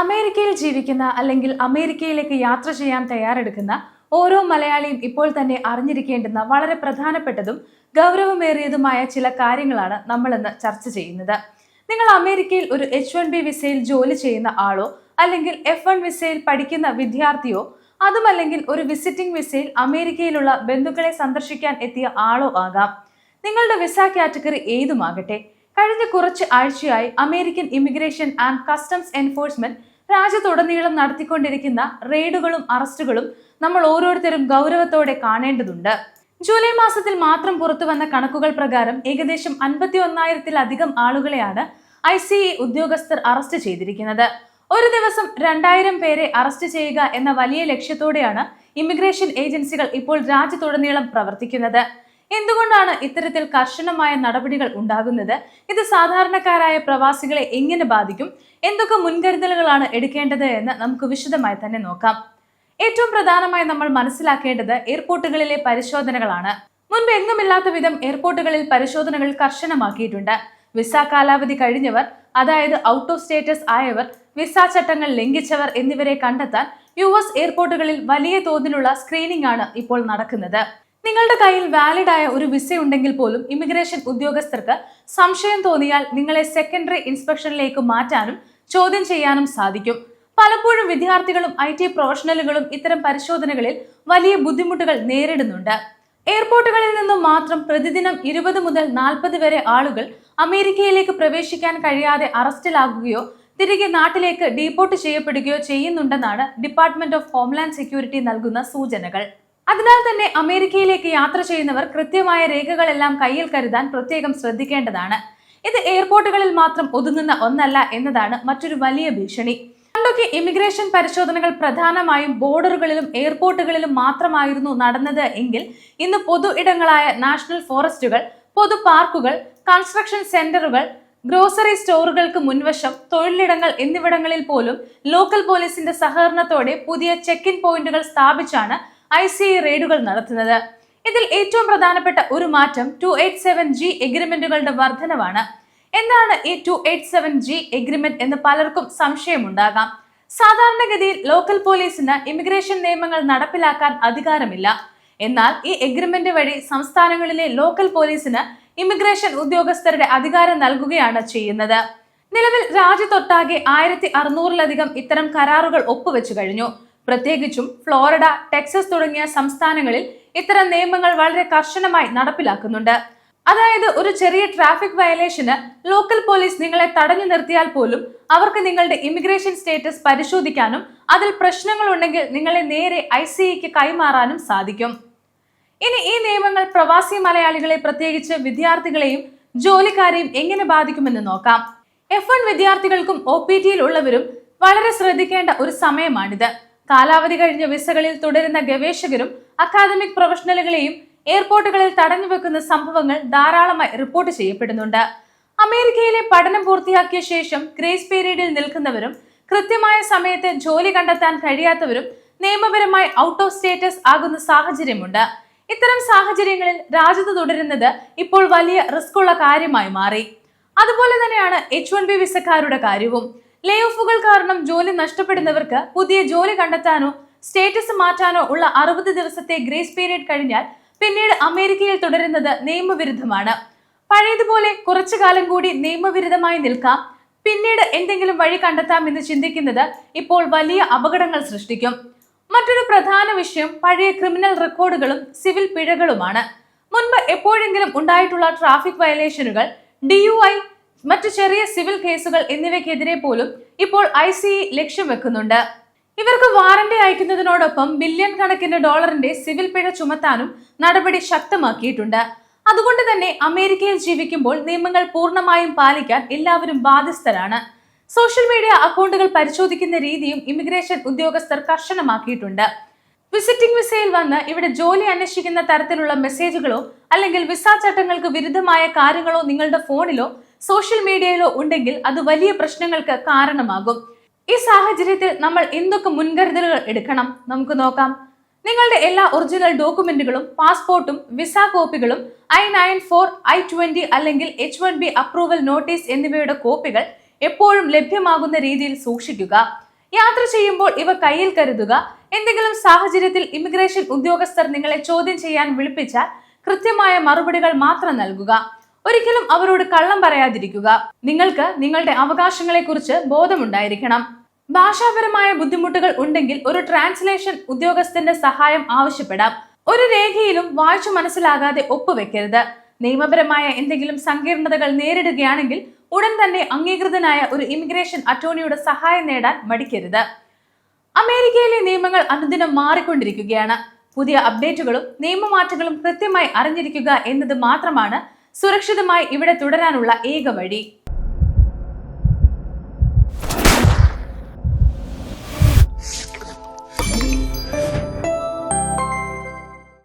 അമേരിക്കയിൽ ജീവിക്കുന്ന അല്ലെങ്കിൽ അമേരിക്കയിലേക്ക് യാത്ര ചെയ്യാൻ തയ്യാറെടുക്കുന്ന ഓരോ മലയാളിയും ഇപ്പോൾ തന്നെ അറിഞ്ഞിരിക്കേണ്ടുന്ന വളരെ പ്രധാനപ്പെട്ടതും ഗൗരവമേറിയതുമായ ചില കാര്യങ്ങളാണ് നമ്മൾ ഇന്ന് ചർച്ച ചെയ്യുന്നത്. നിങ്ങൾ അമേരിക്കയിൽ ഒരു H1B വിസയിൽ ജോലി ചെയ്യുന്ന ആളോ അല്ലെങ്കിൽ F1 വിസയിൽ പഠിക്കുന്ന വിദ്യാർത്ഥിയോ അതുമല്ലെങ്കിൽ ഒരു വിസിറ്റിംഗ് വിസയിൽ അമേരിക്കയിലുള്ള ബന്ധുക്കളെ സന്ദർശിക്കാൻ എത്തിയ ആളോ ആകാം. നിങ്ങളുടെ വിസ കാറ്റഗറി ഏതുമാകട്ടെ, കഴിഞ്ഞ കുറച്ച് ആഴ്ചയായി American Immigration and Customs Enforcement രാജ്യത്തുടനീളം നടത്തിക്കൊണ്ടിരിക്കുന്ന റെയ്ഡുകളും അറസ്റ്റുകളും നമ്മൾ ഓരോരുത്തരും ഗൗരവത്തോടെ കാണേണ്ടതുണ്ട്. ജൂലൈ മാസത്തിൽ മാത്രം പുറത്തു വന്ന കണക്കുകൾ പ്രകാരം ഏകദേശം 51,000-ത്തിലധികം ആളുകളെയാണ് ICE ഉദ്യോഗസ്ഥർ അറസ്റ്റ് ചെയ്തിരിക്കുന്നത്. ഒരു ദിവസം 2,000 പേരെ അറസ്റ്റ് ചെയ്യുക എന്ന വലിയ ലക്ഷ്യത്തോടെയാണ് ഇമിഗ്രേഷൻ ഏജൻസികൾ ഇപ്പോൾ രാജ്യത്തുടനീളം പ്രവർത്തിക്കുന്നത്. എന്തുകൊണ്ടാണ് ഇത്തരത്തിൽ കർശനമായ നടപടികൾ ഉണ്ടാകുന്നത്? ഇത് സാധാരണക്കാരായ പ്രവാസികളെ എങ്ങനെ ബാധിക്കും? എന്തൊക്കെ മുൻകരുതലുകളാണ് എടുക്കേണ്ടത് എന്ന് നമുക്ക് വിശദമായി തന്നെ നോക്കാം. ഏറ്റവും പ്രധാനമായി നമ്മൾ മനസ്സിലാക്കേണ്ടത് എയർപോർട്ടുകളിലെ പരിശോധനകളാണ്. മുൻപ് എങ്ങുമില്ലാത്ത വിധം എയർപോർട്ടുകളിൽ പരിശോധനകൾ കർശനമാക്കിയിട്ടുണ്ട്. വിസ കാലാവധി കഴിഞ്ഞവർ, അതായത് ഔട്ട് ഓഫ് സ്റ്റേറ്റസ് ആയവർ, വിസ ചട്ടങ്ങൾ ലംഘിച്ചവർ എന്നിവരെ കണ്ടെത്താൻ US എയർപോർട്ടുകളിൽ വലിയ തോതിലുള്ള സ്ക്രീനിംഗ് ആണ് ഇപ്പോൾ നടക്കുന്നത്. നിങ്ങളുടെ കയ്യിൽ വാലിഡ് ആയ ഒരു വിസ ഉണ്ടെങ്കിൽ പോലും ഇമിഗ്രേഷൻ ഉദ്യോഗസ്ഥർക്ക് സംശയം തോന്നിയാൽ നിങ്ങളെ സെക്കൻഡറി ഇൻസ്പെക്ഷനിലേക്ക് മാറ്റാനും ചോദ്യം ചെയ്യാനും സാധിക്കും. പലപ്പോഴും വിദ്യാർത്ഥികളും IT പ്രൊഫഷണലുകളും ഇത്തരം പരിശോധനകളിൽ വലിയ ബുദ്ധിമുട്ടുകൾ നേരിടുന്നുണ്ട്. എയർപോർട്ടുകളിൽ നിന്നും മാത്രം പ്രതിദിനം 20 മുതൽ 40 വരെ ആളുകൾ അമേരിക്കയിലേക്ക് പ്രവേശിക്കാൻ കഴിയാതെ അറസ്റ്റിലാകുകയോ തിരികെ നാട്ടിലേക്ക് ഡീപ്പോർട്ട് ചെയ്യപ്പെടുകയോ ചെയ്യുന്നുണ്ടെന്നാണ് ഡിപ്പാർട്ട്മെന്റ് ഓഫ് ഹോംലാൻഡ് സെക്യൂരിറ്റി നൽകുന്ന സൂചനകൾ. അതിനാൽ തന്നെ അമേരിക്കയിലേക്ക് യാത്ര ചെയ്യുന്നവർ കൃത്യമായ രേഖകളെല്ലാം കയ്യിൽ കരുതാൻ പ്രത്യേകം ശ്രദ്ധിക്കേണ്ടതാണ്. ഇത് എയർപോർട്ടുകളിൽ മാത്രം ഒതുങ്ങുന്ന ഒന്നല്ല എന്നതാണ് മറ്റൊരു വലിയ ഭീഷണി. പണ്ടൊക്കെ ഇമിഗ്രേഷൻ പരിശോധനകൾ പ്രധാനമായും ബോർഡറുകളിലും എയർപോർട്ടുകളിലും മാത്രമായിരുന്നു നടന്നത് എങ്കിൽ ഇന്ന് പൊതു ഇടങ്ങളായ നാഷണൽ ഫോറസ്റ്റുകൾ, പൊതു പാർക്കുകൾ, കൺസ്ട്രക്ഷൻ സെന്ററുകൾ, ഗ്രോസറി സ്റ്റോറുകൾക്ക് മുൻവശം, തൊഴിലിടങ്ങൾ എന്നിവിടങ്ങളിൽ പോലും ലോക്കൽ പോലീസിന്റെ സഹകരണത്തോടെ പുതിയ ചെക്ക് ഇൻ പോയിന്റുകൾ സ്ഥാപിച്ചാണ് ICE റെയ്ഡുകൾ നടത്തുന്നത്. ഇതിൽ ഏറ്റവും പ്രധാനപ്പെട്ട ഒരു മാറ്റം 287G എഗ്രിമെന്റുകളുടെ വർധനവാണ്. എന്താണ് ഈ 287G എഗ്രിമെന്റ് എന്ന് പലർക്കും സംശയമുണ്ടാകാം. സാധാരണഗതിയിൽ ലോക്കൽ പോലീസിന് ഇമിഗ്രേഷൻ നിയമങ്ങൾ നടപ്പിലാക്കാൻ അധികാരമില്ല. എന്നാൽ ഈ എഗ്രിമെന്റ് വഴി സംസ്ഥാനങ്ങളിലെ ലോക്കൽ പോലീസിന് ഇമിഗ്രേഷൻ ഉദ്യോഗസ്ഥരുടെ അധികാരം നൽകുകയാണ് ചെയ്യുന്നത്. നിലവിൽ രാജ്യത്തൊട്ടാകെ 1,600-ലധികം ഇത്തരം കരാറുകൾ ഒപ്പുവെച്ചു കഴിഞ്ഞു. പ്രത്യേകിച്ചും ഫ്ലോറിഡ, ടെക്സസ് തുടങ്ങിയ സംസ്ഥാനങ്ങളിൽ ഇത്തരം നിയമങ്ങൾ വളരെ കർശനമായി നടപ്പിലാക്കുന്നുണ്ട്. അതായത് ഒരു ചെറിയ ട്രാഫിക് വയലേഷന് ലോക്കൽ പോലീസ് നിങ്ങളെ തടഞ്ഞു നിർത്തിയാൽ പോലും അവർക്ക് നിങ്ങളുടെ ഇമിഗ്രേഷൻ സ്റ്റേറ്റസ് പരിശോധിക്കാനും അതിൽ പ്രശ്നങ്ങൾ ഉണ്ടെങ്കിൽ നിങ്ങളെ നേരെ ICEക്ക് കൈമാറാനും സാധിക്കും. ഇനി ഈ നിയമങ്ങൾ പ്രവാസി മലയാളികളെ, പ്രത്യേകിച്ച് വിദ്യാർത്ഥികളെയും ജോലിക്കാരെയും എങ്ങനെ ബാധിക്കുമെന്ന് നോക്കാം. F1 വിദ്യാർത്ഥികൾക്കും OPTയിൽ ഉള്ളവരും വളരെ ശ്രദ്ധിക്കേണ്ട ഒരു സമയമാണിത്. കാലാവധി കഴിഞ്ഞ വിസകളിൽ തുടരുന്ന ഗവേഷകരും അക്കാദമിക് പ്രൊഫഷണലുകളെയും എയർപോർട്ടുകളിൽ തടഞ്ഞു വെക്കുന്ന സംഭവങ്ങൾ ധാരാളമായി റിപ്പോർട്ട് ചെയ്യപ്പെടുന്നുണ്ട്. അമേരിക്കയിലെ പഠനം പൂർത്തിയാക്കിയ ശേഷം ഗ്രേസ് പീരീഡിൽ നിൽക്കുന്നവരും കൃത്യമായ സമയത്ത് ജോലി കണ്ടെത്താൻ കഴിയാത്തവരും നിയമപരമായി ഔട്ട് ഓഫ് സ്റ്റേറ്റസ് ആകുന്ന സാഹചര്യമുണ്ട്. ഇത്തരം സാഹചര്യങ്ങളിൽ രാജ്യത്ത് തുടരുന്നത് ഇപ്പോൾ വലിയ റിസ്ക് ഉള്ള കാര്യമായി മാറി. അതുപോലെ തന്നെയാണ് H1B വിസക്കാരുടെ കാര്യവും. ലേ ഓഫുകൾ കാരണം ജോലി നഷ്ടപ്പെടുന്നവർക്ക് പുതിയ ജോലി കണ്ടെത്താനോ സ്റ്റേറ്റസ് മാറ്റാനോ ഉള്ള 60 ദിവസത്തെ ഗ്രേസ് പീരീഡ് കഴിഞ്ഞാൽ പിന്നീട് അമേരിക്കയിൽ തുടരുന്നത് നിയമവിരുദ്ധമാണ്. പഴയതുപോലെ കുറച്ചു കാലം കൂടി നിയമവിരുദ്ധമായി നിൽക്കാം, പിന്നീട് എന്തെങ്കിലും വഴി കണ്ടെത്താം എന്ന് ചിന്തിക്കുന്നത് ഇപ്പോൾ വലിയ അപകടങ്ങൾ സൃഷ്ടിക്കും. മറ്റൊരു പ്രധാന വിഷയം പഴയ ക്രിമിനൽ റെക്കോർഡുകളും സിവിൽ പിഴകളുമാണ്. മുൻപ് എപ്പോഴെങ്കിലും ഉണ്ടായിട്ടുള്ള ട്രാഫിക് വയലേഷനുകൾ, DUI, മറ്റു ചെറിയ സിവിൽ കേസുകൾ എന്നിവയ്ക്കെതിരെ പോലും ഇപ്പോൾ ICE ലക്ഷ്യം വെക്കുന്നുണ്ട്. ഇവർക്ക് വാറന്റ് അയക്കുന്നതിനോടൊപ്പം ബില്യൺ കണക്കിന് ഡോളറിന്റെ സിവിൽ പിഴ ചുമത്താനും നടപടി ശക്തമാക്കിയിട്ടുണ്ട്. അതുകൊണ്ട് തന്നെ അമേരിക്കയിൽ ജീവിക്കുമ്പോൾ നിയമങ്ങൾ പൂർണ്ണമായും പാലിക്കാൻ എല്ലാവരും ബാധ്യസ്ഥരാണ്. സോഷ്യൽ മീഡിയ അക്കൗണ്ടുകൾ പരിശോധിക്കുന്ന രീതിയും ഇമിഗ്രേഷൻ ഉദ്യോഗസ്ഥർ കർശനമാക്കിയിട്ടുണ്ട്. വിസിറ്റിംഗ് വിസയിൽ വന്ന് ഇവിടെ ജോലി അന്വേഷിക്കുന്ന തരത്തിലുള്ള മെസ്സേജുകളോ അല്ലെങ്കിൽ വിസ ചട്ടങ്ങൾക്ക് വിരുദ്ധമായ കാര്യങ്ങളോ നിങ്ങളുടെ ഫോണിലോ സോഷ്യൽ മീഡിയയിലോ ഉണ്ടെങ്കിൽ അത് വലിയ പ്രശ്നങ്ങൾക്ക് കാരണമാകും. ഈ സാഹചര്യത്തിൽ നമ്മൾ എന്തൊക്കെ മുൻകരുതലുകൾ എടുക്കണം നമുക്ക് നോക്കാം. നിങ്ങളുടെ എല്ലാ ഒറിജിനൽ ഡോക്യുമെന്റുകളും, പാസ്പോർട്ടും വിസ കോപ്പികളും, I-94, I-20 അല്ലെങ്കിൽ H1B അപ്രൂവൽ നോട്ടീസ് എന്നിവയുടെ കോപ്പികൾ എപ്പോഴും ലഭ്യമാകുന്ന രീതിയിൽ സൂക്ഷിക്കുക. യാത്ര ചെയ്യുമ്പോൾ ഇവ കയ്യിൽ കരുതുക. എന്തെങ്കിലും സാഹചര്യത്തിൽ ഇമിഗ്രേഷൻ ഉദ്യോഗസ്ഥർ നിങ്ങളെ ചോദ്യം ചെയ്യാൻ വിളിപ്പിച്ചാൽ കൃത്യമായ മറുപടികൾ മാത്രം നൽകുക. ഒരിക്കലും അവരോട് കള്ളം പറയാതിരിക്കുക. നിങ്ങൾക്ക് നിങ്ങളുടെ അവകാശങ്ങളെ കുറിച്ച് ബോധമുണ്ടായിരിക്കണം. ഭാഷാപരമായ ബുദ്ധിമുട്ടുകൾ ഉണ്ടെങ്കിൽ ഒരു ട്രാൻസ്ലേഷൻ ഉദ്യോഗസ്ഥന്റെ സഹായം ആവശ്യപ്പെടാം. ഒരു രേഖയിലും വായിച്ചു മനസ്സിലാകാതെ ഒപ്പുവെക്കരുത്. നിയമപരമായ എന്തെങ്കിലും സങ്കീർണതകൾ നേരിടുകയാണെങ്കിൽ ഉടൻ തന്നെ അംഗീകൃതനായ ഒരു ഇമിഗ്രേഷൻ അറ്റോർണിയുടെ സഹായം നേടാൻ മടിക്കരുത്. അമേരിക്കയിലെ നിയമങ്ങൾ അനുദിനം മാറിക്കൊണ്ടിരിക്കുകയാണ്. പുതിയ അപ്ഡേറ്റുകളും നിയമമാറ്റങ്ങളും കൃത്യമായി അറിഞ്ഞിരിക്കുക എന്നത് മാത്രമാണ് സുരക്ഷിതമായി ഇവിടെ തുടരാനുള്ള ഏക വഴി.